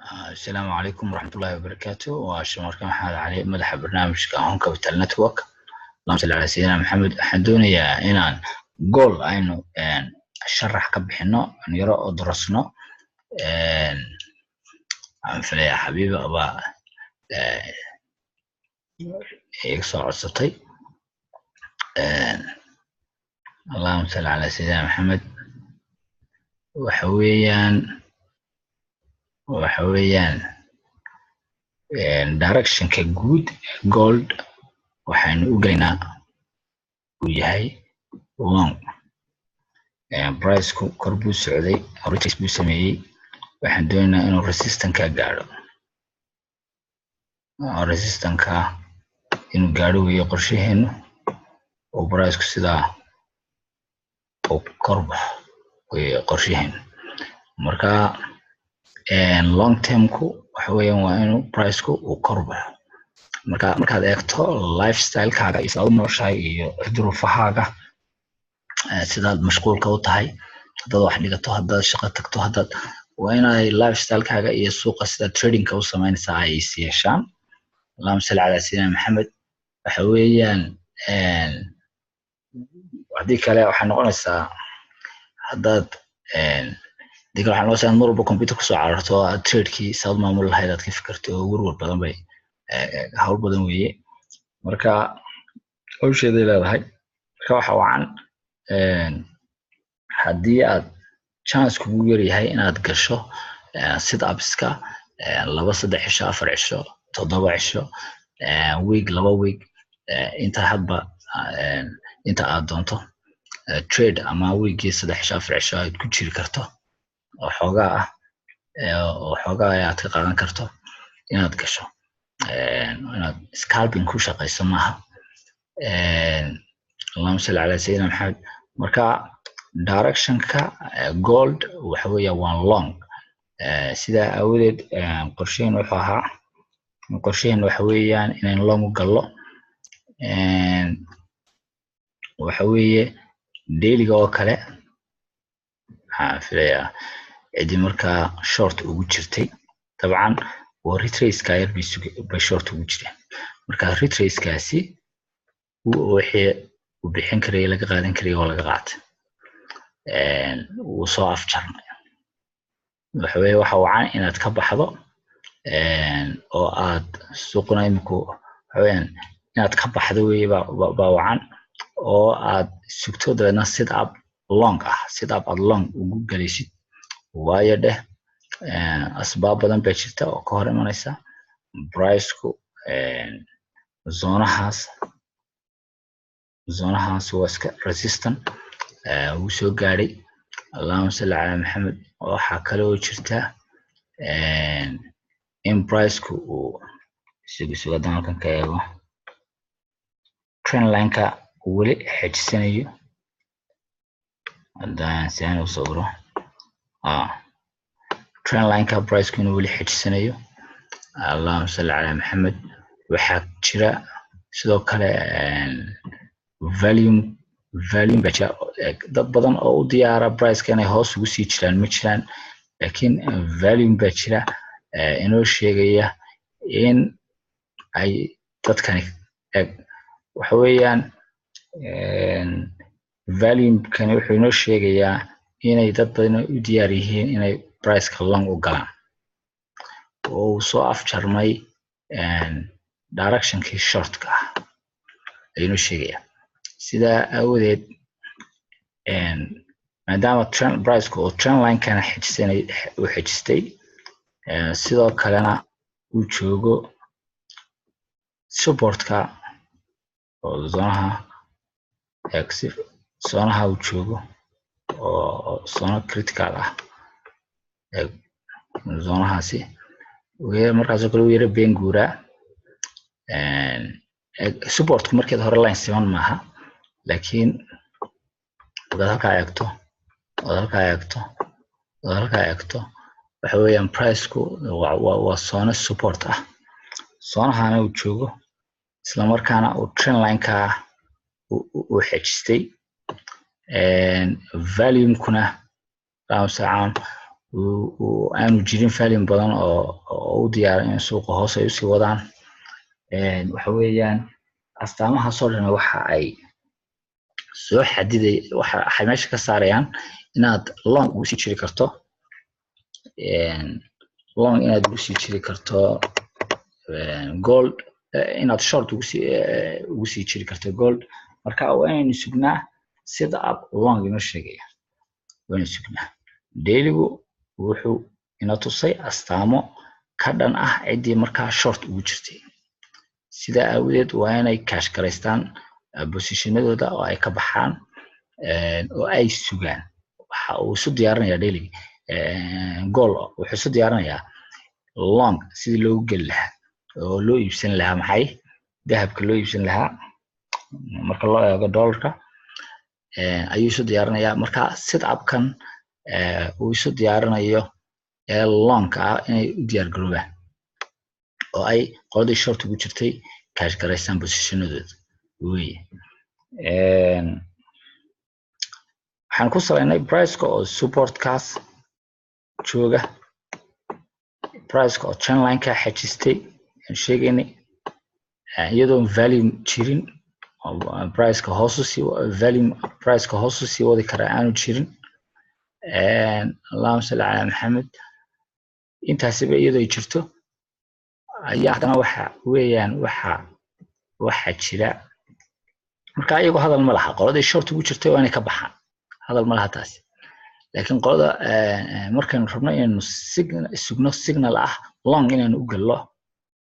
السلام عليكم ورحمة الله وبركاته. وشمارك محمد علي مدح برنامج هون كابيتال نتورك. اللهم صل على سيدنا محمد. حدوني إنان جول إنه شرح كبحنا نرى درسنا فلا يا حبيبي أبا يقصر عصتي. اللهم صل على سيدنا محمد. وحويان direction كجود gold waxaynu u geynaa uu yahay long price-ku kor buu socday retrace buu sameeyey waxaan doonaynaa inuu resistance ka gaadho resistance-ka inuu gaadho weeye qorshaheenu oo price-ku sidaa uu kor baxo weeye qorshaheenu marka long term-ku waxa weeyaan waa inuu price-ku uu kor baxo markaad eegto lifestyle-kaaga iyo sidaad u nooshahay iyo duruufahaaga sidaad mashquulka u tahay haddaad wax dhigato haddaad shaqo tagto haddaad waa inay lifestyle-kaaga iyo suuqa sida trading-ka u samaynaysaa ay is yeeshaan. allahumma salli calaa sayyidina maxamed. waxa weeyaan haddii kale waxay noqonaysaa haddaad diga waxaa noqonaysaa mar walba computer kusoo cararto aad trade-kii saad maamul lahayd aad ka fikirto oo warwar badan bay hawl badan weeye marka hawsheeday leedahay marka waxa wacan haddii aad chance kugu yar yahay inaad gasho sit upska 2-3 cisho 4 cisho 7 cisho week 2 week inta hadba inta aad doonto trade ama weekii 3 cisho 4 cisho aad ku jiri karto oo xoogaa aad ka qaadan karto inaad gasho inaad scalping ku shaqayso maaha. allahumma salli ala sayyidina maxamed. marka direction-ka gold waxa weeye waa long sidaa awoodeed qorsheen waxa weeyaan inaan long u gallo waxa weeye daily-ga oo kale waxaan filayaa cidii markaa short ugu jirtay dabcan waa retrace-ka yar bay short ugu jireen marka retrace-kaasi wixii uu bixin karay laga qaadan karay oo laga qaatay wuu soo afjarnay waxa weeye waxa wacan inaad ka baxdo oo aad suuqna iminku waxa weeyaan inaad ka baxdo weeye baa wacan oo aad sugto dabeedna sit up long aad long ugu galaysid waayo dheh asbaab badan baa jirta oo ka hor imanaysa price-ku zoonahaas waa iska resistant wuu soo gaadhay. allahumma salli calaa maxamed. waxaa kale oo jirta in price-ku uu sugadan halkan ka eego trend line-ka weli xejisanayo haddaan siaan u sawiro trend line-ka price-ku inuu weli xejisanayo. allahumma salli calaa maxamed. waxaa jira sidoo kale volume baa jira dad badan oo u diyaara price-ka inay hoos ugu sii jiraan ma jiraan laakiin volume baa jira inoo sheegaya in ay dadkani waxa weeyaan volume-kani wuxuu inoo sheegayaa inay dad badan u diyaar yihiin inay price-ka long u galaan oo uu soo afjarmay direction-kii short-ka ayuu inoo sheegayaa sidaa awoodeed maadaama price-ku oo trend line-kana uu xejistay sidoo kalena uu joogo support-ka oo zoonaha uu joogo oo zona critical zoonahaasi markaasoo kale uu yara been guuraa supportku markeed hore line siman maaha laakiin wadaad halkaa eegto waxa weeyaan price-ku waa zona support zoonahana uu joogo isla markaana uu trend line-ka uu xejistay volume-kuna aanu jirin volume badan oo u diyaar in suuqa hoos ay usii wadaan waxa weeyaan astaamahaasoo dhan waxa ay soo xadiday waxay meesha ka saarayaan inaad long ugu sii jiri karto long inaad ugu sii jiri karto gold inaad short ugu sii jiri karto gold marka waa inaynu sugnaa sida up long inoo sheegaya waa inaynu sugnaa dailygu wuxuu ina tusay astaamo ka dhan ah cidii markaa short ugu jirtay sida awgeed waa inay cash gareystaan positionadooda oo ay ka baxaan oo ay sugaan waxa uu isu diyaarinayaa daily goal wuxuu isu diyaarinayaa long sidii loogu geli lahaa oo loo iibsan lahaa maxay dahabka loo iibsan lahaa marka loo eego dollarka ayuu isu diyaarinayaa marka sit up-kan uu isu diyaarinayo long ah inay u diyaar garoobaan oo ay qoladii short ugu jirtay cash gareystaan positionadooda wey waxaan ku salaynay price-ka oo support-kaas jooga price-ka oo trend line-ka xajistay aan sheegaynay iyadoo volume jirin price-ka hoos u sii volume price-ka hoos u sii wadi kara aanu jirin allahumma salli ala maxamed intaasiba iyadoo ay jirto ayaa haddana waxa weeyaan waxa jira marka iyagoo hadal ma laha qoladii short ugu jirtay waa inay ka baxaan hadal ma laha taasi laakiin qolada markaynu rabno inaynu sugno signal ah long inaynu u gallo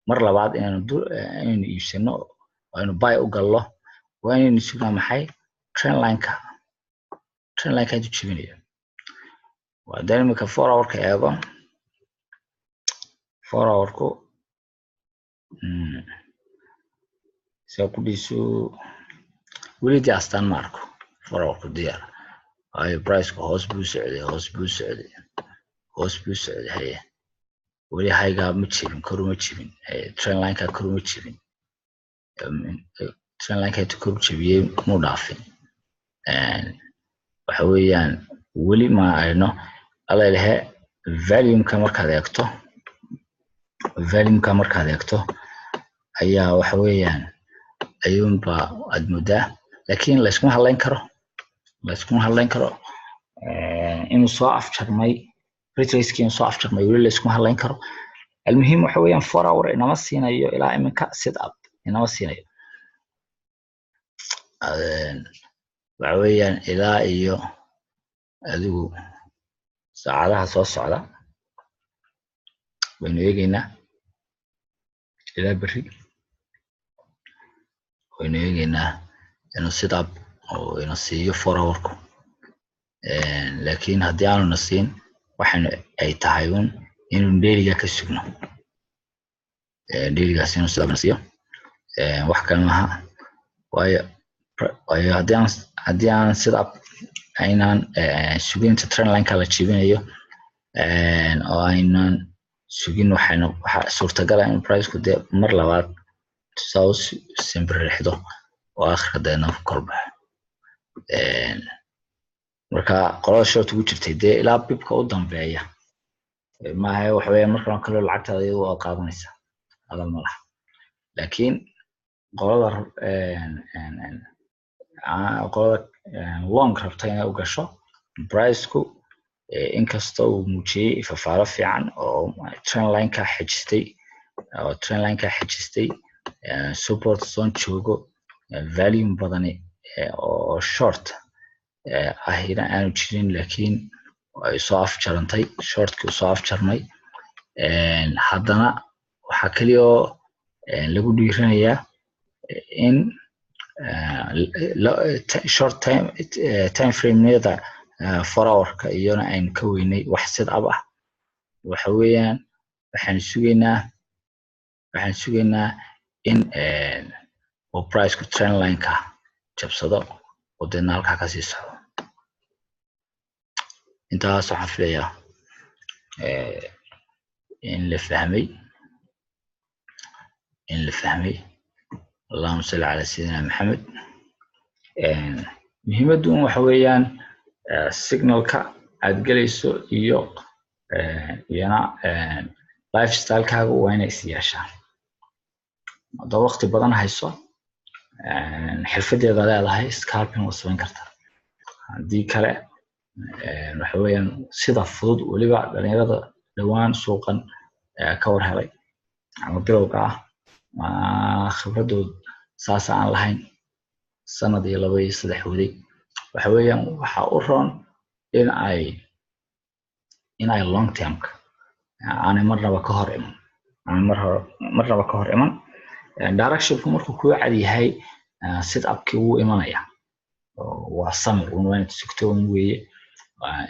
mar labaad inaynu iibsano oo aynu buy u gallo waa inaynu sugnaa maxay trend line-ka intuu jebinayo waa daan imika 4 hour-ka eego 4 hour-ku kudhiisu weli dee astaan ma arko 4 hour-ku diyaar waayo price-ka hoos buu socday haye weli haygaa ma jebin koru ma jebin trend line-ka koru ma jebin trend line-ka intuu koru jebiyey muu dhaafin waxa weeyaan weli ma ayno alla ilahe volume-ka markaad eegto ayaa waxa weeyaan ayuunba aad moodaa laakiin layskuma hadlayn karo inuu soo afjarmay retracekii inuu soo afjarmay weli layskuma hadlayn karo almuhiim waxa weeyaan 4 hour inama siinayo ilaa iminka sit up inama siinayo waxa weeyaan ilaa iyo adigu saacadaha soo socda waynu eegaynaa ilaa berri waynu eegaynaa inuu sit up oo ina siiyo 4 hour-ku laakiin haddii aanu na siin waxaynu ay tahay inuu dailiga ka sugno dailigaas inuu sit up na siiyo wax kale maaha waayo haddii aan sit up aynaan suginta trend line-ka la jebinayo oo aynaan sugin waxa suurtagala in price-ku dee mar labaad saus simbirixdo oo aakhirka deedna kor baxo marka qolada short ugu jirtay dee ilaa bibka u dambeeya maaha waxa weeyaan markaan kale lacagtaada iyadoo aad qaadanaysaa hadal ma laha laakiin qolada long rabta inay u gasho price-ku inkastoo uu muujiyey ifafaalo fiican oo trend line-ka xajistay support zone joogo volume badani oo short ahina aanu jirin laakiin ay soo afjarantay shortkii soo afjarmay haddana waxaa kaliya oo lagu dhiiranayaa in short time frame-yada 4 hour-ka iyona aynu ka weynay wax sit up ah waxa weeyaan waxaan sugaynaa in oo price-ku trend line-ka jabsado oo deedna halkaa kasii socdo intaas waxaan filayaa in la fahmay allahumma salli ala sayyidina maxamed muhiimaddu waxa weeyaan signalka aad galayso iyo iyana lifestyle-kaaga waa inay is yeeshaan. haddaad waqti badan hayso xirfadeeda leedahay scalping waa samayn kartaa. haddii kale waxa weeyaan sida fudud weliba dhalinyarada dhowaan suuqan ka war helay ama bilowga ah khibradood saas aan lahayn sanad iyo 2 iyo 3 waday waxa weeyaan waxa u roon in ay long term aanay marnaba ka hor iman direction-ku markuu ku cad yahay set up-kii wuu imanaya waa samir waan sugto weeye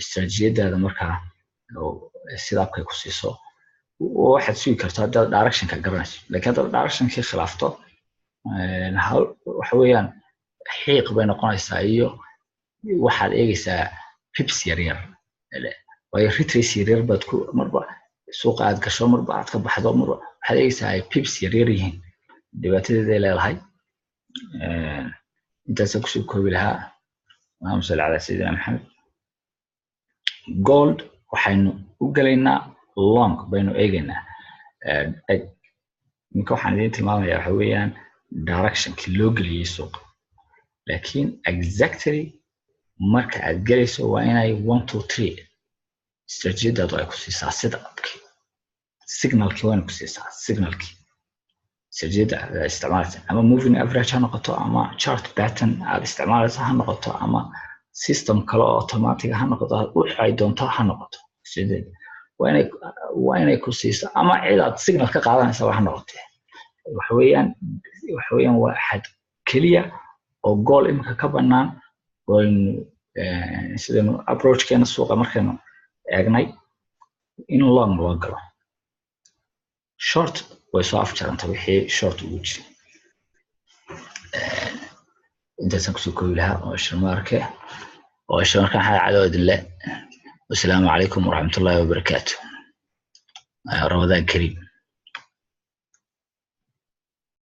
istaraatiijiyadaada markaa set up-kay ku siiso waxaad sugi kartaa haddaad direction-ka garanayso laakiin haddaad direction-kii khilaafto waxa weeyaan xiiq bay noqonaysaa iyo waxaad eegaysaa pips yaryar waayo retrace yaryar baad ku marba suuqa aad gasho marba aad ka baxdo marba waxaad eegaysaa ay pips yaryar yihiin dhibaatadeeda ay leedahay. intaasaan kusoo koobi lahaa. allahumma salli calaa sayyidina maxamed. gold waxaynu u galaynaa long baynu eegaynaa. ninka waxaan idiin tilmaamayaa waxa weeyaan direction-kii loo geliyey suuqa laakiin exactly marka aad galayso waa inay 1 2 3 istaraatiijiyadaadu ay ku siisaa sida abkii signalkii waa ku siisaa signalkii istaraatiijiyada aad isticmaalaysa ama moving average ha noqoto ama chart pattern aad isticmaalaysa ha noqoto ama system kale oo automatic ha noqoto waxa ay doonto ha noqoto istaraatiijiyada waa inay ku siisaa ama cid aad signal ka qaadanaysa wax noqoto waxa weeyaan waa xad kaliya oo goal imka ka banaan oo sidoo approach-keena suuqa markaynu eegnay in long loo galo short way soo afjaranta wixii short ugu jiray. intaasaan kusoo koobi lahaa oo shirmaarka xaad cadow idin leh. wassalaamu calaykum waraxmatullaahi wabarakaatuh. Ramadaan kariim.